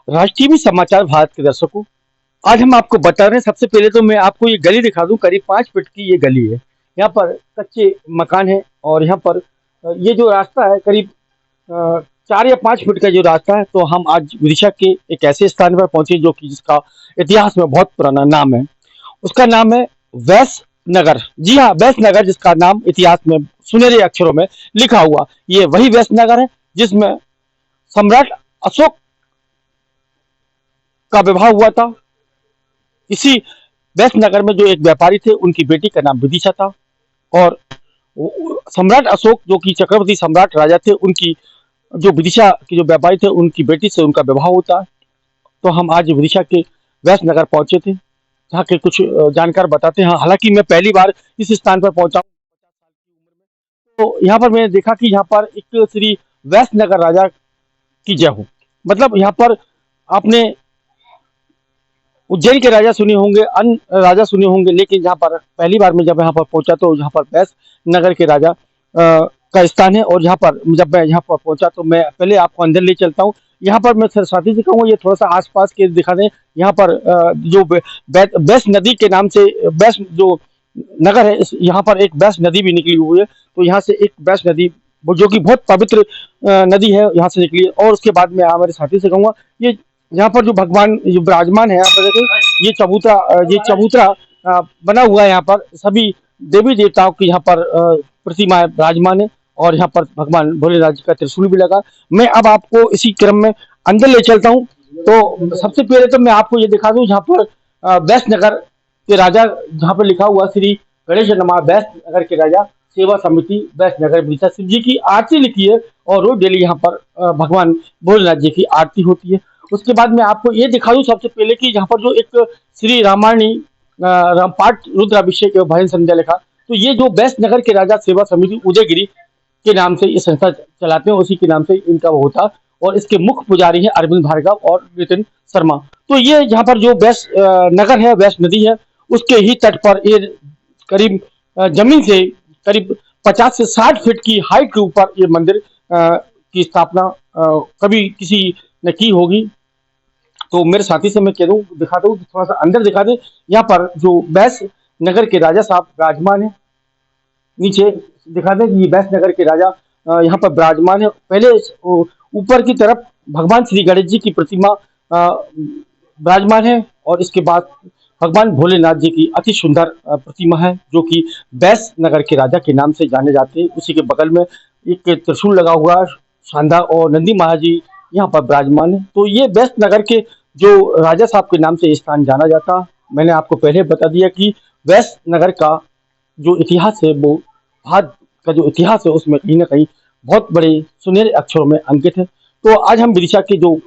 राष्ट्रीय समाचार भारत के दर्शकों, आज हम आपको बता रहे हैं। सबसे पहले तो मैं आपको ये गली दिखा दूं। करीब 5 फीट की ये गली है। यहाँ पर कच्चे मकान है और यहाँ पर ये जो रास्ता है करीब 4 या 5 फीट का जो रास्ता है। तो हम आज विदिशा के एक ऐसे स्थान पर पहुंचे जो कि जिसका इतिहास में बहुत पुराना नाम है। उसका नाम है वैस नगर। जी हाँ, वैस नगर, जिसका नाम इतिहास में सुनहरे अक्षरों में लिखा हुआ। ये वही वैस नगर है जिसमें सम्राट अशोक का विवाह हुआ था। इसी वैस नगर में जो एक व्यापारी थे, उनकी बेटी का नाम विदिशा था। और सम्राट अशोक जो कि चक्रवर्ती सम्राट राजा थे, उनकी जो विदिशा के जो व्यापारी थे, उनकी बेटी से उनका विवाह होता है। तो हम आज विदिशा के वैस नगर पहुंचे थे, जहाँ के कुछ जानकार बताते हैं। हालांकि मैं पहली बार इस स्थान पर पहुंचा हूं, 50 साल की उम्र में। तो यहाँ पर मैंने देखा कि यहाँ पर एक श्री वैस नगर राजा की जय हो। मतलब यहाँ पर आपने उज्जैन के राजा सुने होंगे, अन्य राजा सुने होंगे, लेकिन यहाँ पर पहली बार मैं जब यहाँ पर पहुंचा तो यहाँ पर वैस नगर के राजा का स्थान है। और यहाँ पर जब मैं यहाँ पर पहुंचा तो मैं पहले आपको अंदर ले चलता हूँ। यहाँ पर मैं साथी से कहूँगा ये थोड़ा सा आसपास के दिखा दें। यहाँ पर जो बैस नदी के नाम से बैस जो नगर है, यहाँ पर एक बैस नदी भी निकली हुई है। तो यहाँ से एक बैस नदी जो कि बहुत पवित्र नदी है, यहाँ से निकली है। और उसके बाद में हमारे साथी से कहूँगा ये यहाँ पर जो भगवान जो विराजमान है, यहाँ पर देखो ये चबूतरा बना हुआ है। यहाँ पर सभी देवी देवताओं की यहाँ पर प्रतिमा विराजमान है। और यहाँ पर भगवान भोलेनाथ जी का त्रिशूल भी लगा। मैं अब आपको इसी क्रम में अंदर ले चलता हूँ। तो सबसे पहले तो मैं आपको ये दिखा दूँ, जहाँ पर बैस नगर के राजा, जहाँ पर लिखा हुआ श्री गणेश नमा बैस नगर के राजा सेवा समिति बैस नगर विदिशा, शिव जी की आरती लिखी है। और रोज डेली यहाँ पर भगवान भोलेनाथ जी की आरती होती है। उसके बाद मैं आपको ये दिखा दूं सबसे पहले कि यहाँ पर जो एक श्री रामायणी रामपाठ रुद्राभिषेक एवं भजन संध्या लिखा। तो ये जो बैस नगर के राजा सेवा समिति उदयगिरी के नाम से ये संस्था चलाते हैं, उसी के नाम से इनका वो होता। और इसके मुख्य पुजारी हैं अरविंद भार्गव और नितिन शर्मा। तो ये यहाँ पर जो बैस नगर है, बैस नदी है, उसके ही तट पर ये करीब जमीन से करीब 50 से 60 फीट की हाइट के ऊपर ये मंदिर की स्थापना कभी किसी ने की होगी। तो मेरे साथी से मैं कह दूं, दिखाता हूँ, थोड़ा सा अंदर दिखा दे। यहाँ पर जो बैस नगर के राजा साहब विराजमान है, नीचे दिखा दें कि ये बैस नगर के राजा यहाँ पर विराजमान है। पहले ऊपर की तरफ भगवान श्री गणेश जी की प्रतिमा विराजमान है। और इसके बाद भगवान भोलेनाथ जी की अति सुंदर प्रतिमा है, जो कि बैस नगर के राजा के नाम से जाने जाते हैं। उसी के बगल में एक त्रिशूल लगा हुआ है शानदार, और नंदी महाराज जी यहाँ पर विराजमान है। तो ये बैस नगर के जो राजा साहब के नाम से स्थान जाना जाता। मैंने आपको पहले बता दिया कि बैस नगर का जो इतिहास है, वो भारत का जो इतिहास है, उसमें कहीं ना कहीं बहुत बड़े सुनहरे अक्षरों में अंकित है। तो आज हम विदिशा के जो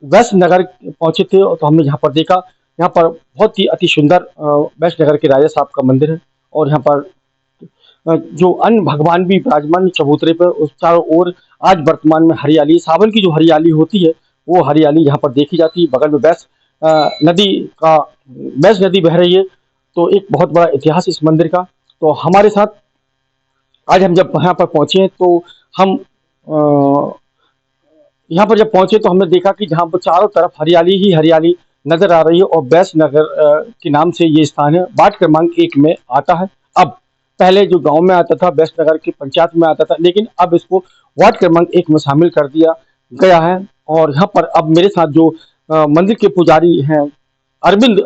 बैस नगर पहुंचे थे, तो हमने यहाँ पर देखा, यहाँ पर बहुत ही अति सुंदर बैस नगर के राजा साहब का मंदिर है। और यहाँ पर जो अन्य भगवान भी विराजमान चबूतरे पर, उस चारों ओर आज वर्तमान में हरियाली, सावन की जो हरियाली होती है, वो हरियाली यहाँ पर देखी जाती है। बगल में नदी का बैस नदी बह रही है। तो एक बहुत बड़ा इतिहास इस मंदिर का। तो हमारे साथ आज हम जब यहाँ पर पहुंचे तो हम यहाँ पर जब पहुंचे तो हमने देखा कि जहाँ पर चारों तरफ हरियाली ही हरियाली नजर आ रही है। और बैस नगर के नाम से ये स्थान है, वार्ड क्रमांक 1 में आता है। अब पहले जो गांव में आता था, बैस नगर की पंचायत में आता था, लेकिन अब इसको वार्ड क्रमांक 1 में शामिल कर दिया गया है। और यहाँ पर अब मेरे साथ जो मंदिर के पुजारी हैं अरविंद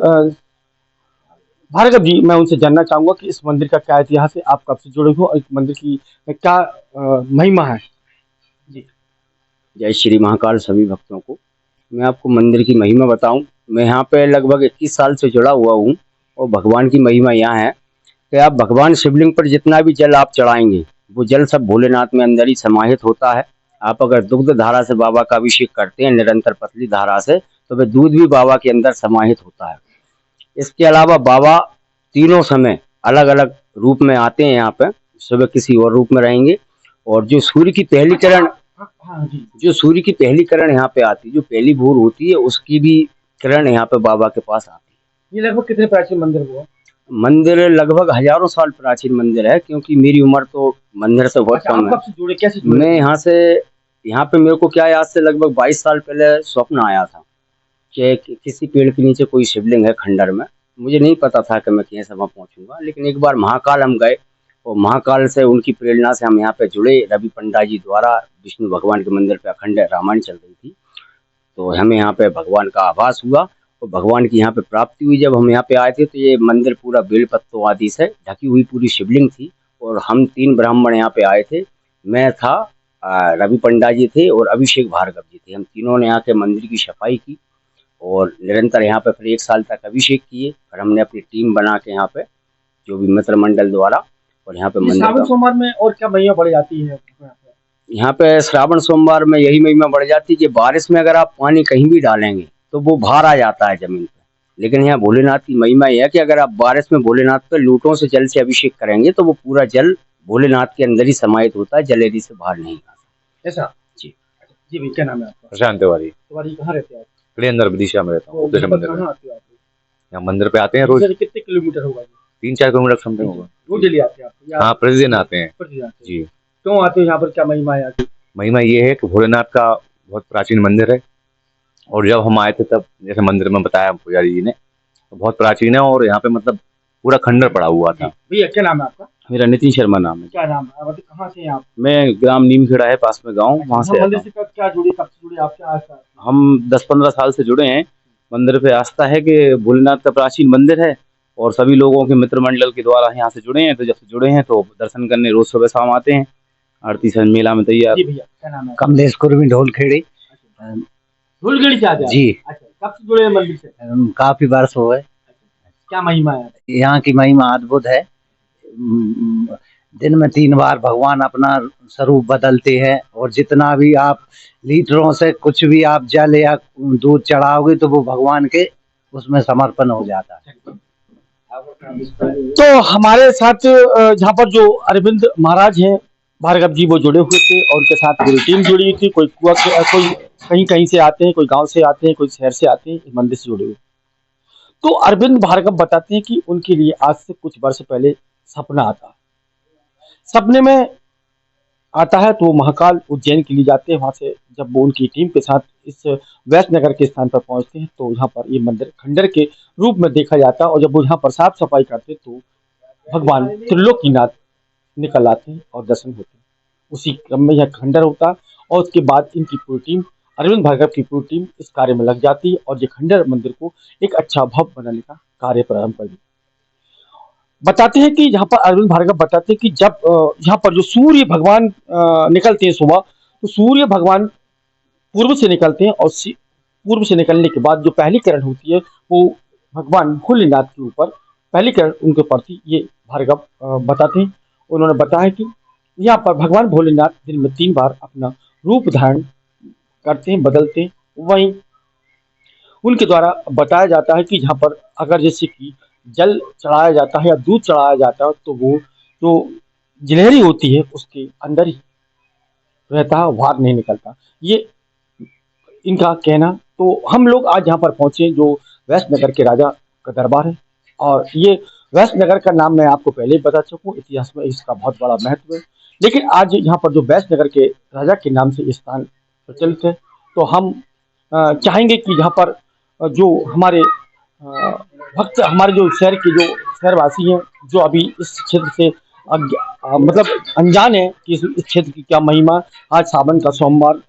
भार्गव जी, मैं उनसे जानना चाहूंगा कि इस मंदिर का क्या इतिहास है, आप कब से जुड़े हो और इस मंदिर की क्या महिमा है। जी। जय श्री महाकाल सभी भक्तों को। मैं आपको मंदिर की महिमा बताऊं। मैं यहाँ पे लगभग 21 साल से जुड़ा हुआ हूँ। और भगवान की महिमा यहाँ है कि आप भगवान शिवलिंग पर जितना भी जल आप चढ़ाएंगे, वो जल सब भोलेनाथ में अंदर ही समाहित होता है। आप अगर दुग्ध धारा से बाबा का अभिषेक करते हैं, निरंतर पतली धारा से, तो वह दूध भी बाबा के अंदर समाहित होता है। इसके अलावा बाबा तीनों समय अलग अलग रूप में आते हैं। यहाँ पे सुबह किसी और रूप में रहेंगे। और जो सूर्य की पहली किरण यहाँ पे आती है, जो पहली भोर होती है, उसकी भी किरण यहाँ पे बाबा के पास आती है। ये लगभग कितने प्राचीन मंदिर हुआ? मंदिर लगभग हजारों साल प्राचीन मंदिर है, क्योंकि मेरी उम्र तो मंदिर से बहुत कम है। जुड़े कैसे जुड़े? मैं यहाँ पे मेरे को क्या है, आज से लगभग 22 साल पहले स्वप्न आया था कि किसी पेड़ के नीचे कोई शिवलिंग है खंडर में। मुझे नहीं पता था कि मैं कैसे वहाँ पहुँचूंगा, लेकिन एक बार महाकाल हम गए और महाकाल से उनकी प्रेरणा से हम यहाँ पे जुड़े। रवि पंडा जी द्वारा विष्णु भगवान के मंदिर पे अखंड रामायण चल रही थी, तो हमें यहाँ पे भगवान का आभास हुआ और भगवान की यहाँ पे प्राप्ति हुई। जब हम यहाँ पे आए थे तो ये मंदिर पूरा बेल पत्तों आदि से ढकी हुई पूरी शिवलिंग थी और हम 3 ब्राह्मण यहाँ पे आए थे। मैं था, रवि पंडा जी थे और अभिषेक भार्गव जी थे। हम तीनों ने यहाँ के मंदिर की सफाई की और निरंतर यहाँ पे फिर 1 साल तक अभिषेक किए। फिर हमने अपनी टीम बना के यहाँ पे जो भी मित्र मंडल द्वारा और यहाँ पे ये मंदिर श्रावण का सोमवार में और क्या महिमा बढ़ जाती है यहाँ पे श्रावण सोमवार में यही महिमा बढ़ जाती है कि बारिश में अगर आप पानी कहीं भी डालेंगे तो वो बाहर आ जाता है जमीन पे। लेकिन यहाँ भोलेनाथ की महिमा यह है कि अगर आप बारिश में भोलेनाथ पे लूटों से जल से अभिषेक करेंगे तो वो पूरा जल भोलेनाथ के अंदर ही समाहित होता है, जलेरी से बाहर नहीं आता। ऐसा? जी जी भाई, क्या नाम है आपका? प्रशांत तिवारी। तुम्हारी कहाँ रहते हैं आप? बड़े अंदर विदिशा में रहता हूँ, तो उपदेश यहाँ पर मंदिर में। कहाँ आते हो आप? यहाँ मंदिर पे आते हैं रोज, सर, कितने किलोमीटर होगा ये? 3-4 किलोमीटर समथिंग होगा। रोज डेली आते हैं आप या हाँ, प्रतिदिन आते हैं प्रतिदिन आते हैं? जी। क्यों आते हो यहाँ पर, क्या महिमा है यहाँ की? महिमा ये है कि भोलेनाथ का बहुत प्राचीन मंदिर है और जब हम आए थे तब जैसे मंदिर में बताया पुजारी जी ने, तो बहुत प्राचीन है और यहाँ पे मतलब पूरा खंडर पड़ा हुआ था। भैया, क्या नाम है आपका? मेरा नितिन शर्मा नाम है। क्या नाम है? मतलब कहाँ से हैं आप? मैं ग्राम नीमखेड़ा है पास में गाँव, वहाँ से मंदिर आता से क्या जुड़ी, कब से जुड़ी, आपके आस्था? हूँ। हम 10-15 साल से जुड़े हैं। मंदिर पे आस्था है कि भोलेनाथ का प्राचीन मंदिर है और सभी लोगों के मित्र मंडल के द्वारा यहाँ से जुड़े हैं। तो जब से जुड़े हैं तो दर्शन करने रोज सुबह शाम आते हैं। आरती से मेला में तैयार। जी भैया, क्या नाम है? कमलेश कुर्मी ढोलखेड़ी। धूलगढ़ी से आते हैं आप? जी। अच्छा, कब से जुड़े हैं मंदिर से? काफी वर्ष हो गए। क्या महिमा है? यहाँ की महिमा अद्भुत है। दिन में 3 बार भगवान अपना स्वरूप बदलते हैं और जितना भी आप लीटरों से कुछ भी आप जल या दूध चढ़ाओगे तो वो भगवान के उसमें समर्पण हो जाता है। तो हमारे साथ जहाँ पर जो अरविंद महाराज हैं भार्गव जी, वो जुड़े हुए थे और उनके साथ पूरी टीम जुड़ी हुई थी। कोई कहीं कहीं से आते हैं, कोई गांव से आते हैं, कोई शहर से आते हैं, इस मंदिर से जुड़े हुए। तो अरविंद भार्गव बताते हैं कि उनके लिए आज से कुछ वर्ष पहले सपना आता। सपने में आता है तो वो महाकाल उज्जैन के लिए जाते हैं। वहां से जब वो उनकी टीम के साथ इस वैष्णनगर के स्थान पर पहुंचते हैं तो यहाँ पर ये मंदिर खंडर के रूप में देखा जाता है और जब वो यहाँ पर साफ सफाई करते तो भगवान त्रिलोकीनाथ निकल आते हैं और दर्शन होते हैं। उसी क्रम में यह खंडर होता है और उसके बाद इनकी पूरी टीम, अरविंद भार्गव की पूरी टीम इस कार्य में लग जाती है और ये खंडर मंदिर को एक अच्छा भव्य बनाने का कार्य प्रारंभ कर दिया। बताते हैं कि यहाँ पर अरविंद भार्गव बताते हैं कि जब यहाँ पर जो सूर्य भगवान निकलते हैं सुबह, तो सूर्य भगवान पूर्व से निकलते हैं और पूर्व से निकलने के बाद जो पहली किरण होती है वो भगवान भोलेनाथ के ऊपर पहली किरण उनके प्रति, ये भार्गव बताते हैं। उन्होंने बताया कि यहाँ पर भगवान भोलेनाथ दिन में 3 बार अपना रूप धारण करते हैं, बदलते हैं। वहीं उनके द्वारा बताया जाता है कि यहाँ पर अगर जैसे कि जल चढ़ाया जाता है या दूध चढ़ाया जाता है तो वो जो गिलहरी होती है उसके अंदर ही रहता है, बाहर नहीं निकलता, ये इनका कहना। तो हम लोग आज यहाँ पर पहुंचे जो वैष्णनगर के राजा का दरबार है और ये वैष्णनगर का नाम मैं आपको पहले ही बता चुका हूँ, इतिहास में इसका बहुत बड़ा महत्व है। लेकिन आज यहाँ पर जो वैष्णनगर के राजा के नाम से स्थान प्रचलित है, तो हम चाहेंगे कि यहाँ पर जो हमारे भक्त, हमारे जो शहर के जो शहरवासी हैं जो अभी इस क्षेत्र से मतलब अनजान है कि इस क्षेत्र की क्या महिमा। आज सावन का सोमवार,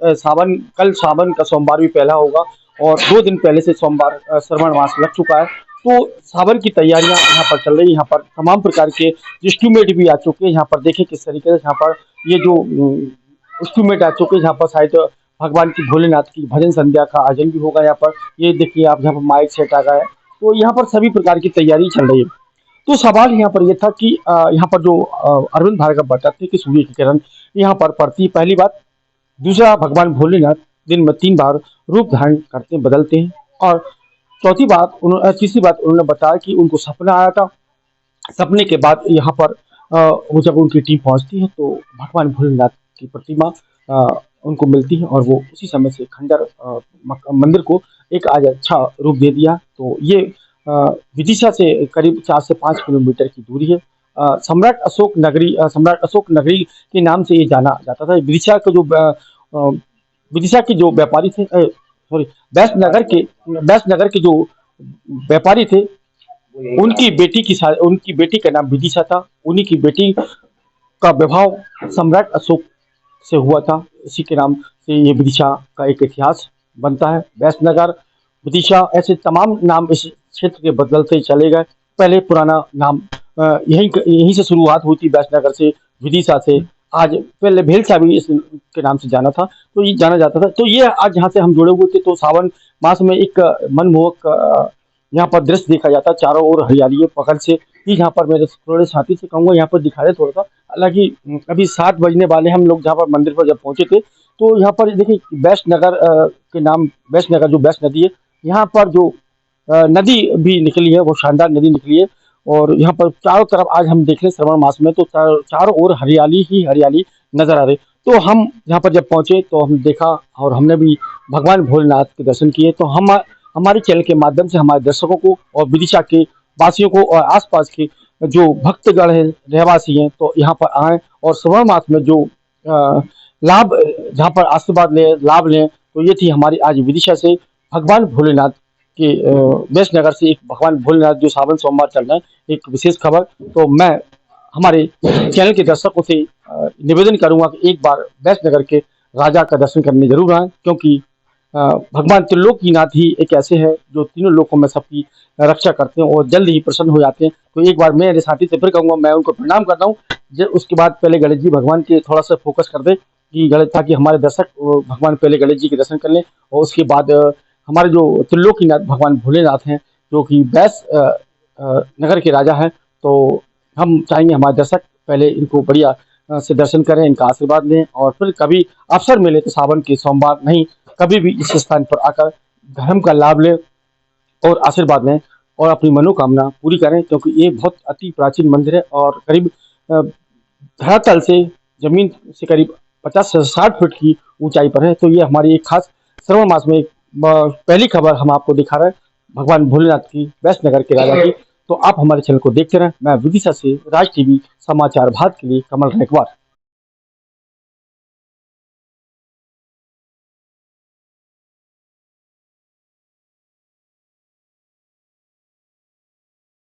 कल सावन का सोमवार भी पहला होगा और 2 दिन पहले से सोमवार श्रवण मास लग चुका है। तो सावन की तैयारियां यहाँ पर चल रही है। यहाँ पर तमाम प्रकार के इंस्ट्रूमेंट भी आ चुके हैं। यहाँ पर देखें किस तरीके से यहाँ पर ये जो इंस्ट्रूमेंट आ चुके हैं, यहाँ पर शायद भगवान की भोलेनाथ की भजन संध्या का आयोजन भी होगा। यहाँ पर ये देखिए आप, यहाँ पर माइक सेट आ गया है, तो यहाँ पर सभी प्रकार की तैयारी चल रही है। तो सवाल यहाँ पर यह था कि यहाँ पर जो अरविंद भार्गव बताते हैं कि सूर्य की किरण यहाँ पर पड़ती है, पहली बात। दूसरा, भगवान भोलेनाथ दिन में 3 बार रूप धारण करते हैं, बदलते हैं। और तीसरी बात उन्होंने बताया कि उनको सपना आया था। सपने के बाद यहाँ पर वो जब उनकी टीम पहुँचती है तो भगवान भोलेनाथ की प्रतिमा उनको मिलती है और वो उसी समय से खंडर मंदिर को एक आज अच्छा रूप दे दिया। तो ये विदिशा से करीब 4 से 5 किलोमीटर की दूरी है। सम्राट अशोक नगरी के नाम से ये जाना जाता था। विदिशा के जो व्यापारी थे, सॉरी बैस नगर के जो व्यापारी थे, उनकी बेटी का नाम विदिशा था। उन्हीं की बेटी का विवाह सम्राट अशोक से हुआ था। इसी के नाम से ये विदिशा का एक इतिहास बनता है। बैस नगर, विदिशा, ऐसे तमाम नाम इस क्षेत्र के बदलते चले गए। पहले पुराना नाम यहीं से शुरुआत हुई थी, बैस नगर से, विदिशा से। आज पहले भेलसा भी इसके नाम से जाना था, तो ये जाना जाता था। तो ये आज जहाँ से हम जुड़े हुए थे, तो सावन मास में एक मनमोहक यहाँ पर दृश्य देखा जाता है। चारों ओर हरियाली है, पकड़ से ही यहाँ पर मेरे थोड़े साथी से कहूँगा यहाँ पर दिखा दे थोड़ा सा। हालांकि अभी 7 बजने वाले, हम लोग जहाँ पर मंदिर पर जब पहुंचे थे, तो यहाँ पर देखिए बैस नगर के नाम, बैस नगर जो बैस नदी है, यहाँ पर जो नदी भी निकली है, वो शानदार नदी निकली है। और यहाँ पर चारों तरफ आज हम देख रहे हैं श्रवण मास में, तो चारों ओर हरियाली ही हरियाली नजर आ रही। तो हम यहाँ पर जब पहुंचे तो हम देखा और हमने भी भगवान भोलेनाथ के दर्शन किए। तो हम हमारे चैनल के माध्यम से हमारे दर्शकों को और विदिशा के वासियों को और आसपास के जो भक्तगण हैं, रहवासी हैं, तो यहाँ पर आएँ और श्रवण मास में जो लाभ, जहाँ पर आशीर्वाद लें, लाभ लें। तो ये थी हमारी आज विदिशा से भगवान भोलेनाथ के बैस नगर से एक भगवान भोलेनाथ जो सावन सोमवार चल रहे हैं, एक विशेष खबर। तो मैं हमारे चैनल के दर्शकों से निवेदन करूंगा कि एक बार बैस नगर के राजा का दर्शन करने जरूर आएँ, क्योंकि भगवान त्रिलोकीनाथ ही एक ऐसे है जो तीनों लोकों में सबकी रक्षा करते हैं और जल्द ही प्रसन्न हो जाते हैं। तो एक बार मेरे साथी से फिर कहूँगा, मैं उनको प्रणाम करता हूँ। उसके बाद पहले गणेश जी भगवान के थोड़ा सा फोकस कर दे कि गणेश, ताकि हमारे दर्शक भगवान पहले गणेश जी के दर्शन कर लें, और उसके बाद हमारे जो त्रिलोकीनाथ भगवान भोलेनाथ हैं, जो कि बैस नगर के राजा हैं। तो हम चाहेंगे हमारे दर्शक पहले इनको बढ़िया से दर्शन करें, इनका आशीर्वाद लें, और फिर कभी अवसर मिले तो सावन के सोमवार नहीं, कभी भी इस स्थान पर आकर धर्म का लाभ लें और आशीर्वाद लें और अपनी मनोकामना पूरी करें। क्योंकि ये बहुत अति प्राचीन मंदिर है और करीब धरातल से, जमीन से करीब 50 से 60 फीट की ऊंचाई पर है। तो ये हमारी एक खास श्रवण मास में पहली खबर हम आपको दिखा रहे हैं, भगवान भोलेनाथ की, बैस नगर के राजा की। तो आप हमारे चैनल को देखते रहें। मैं विदिशा से राज टीवी समाचार भारत के लिए कमल रैकवार।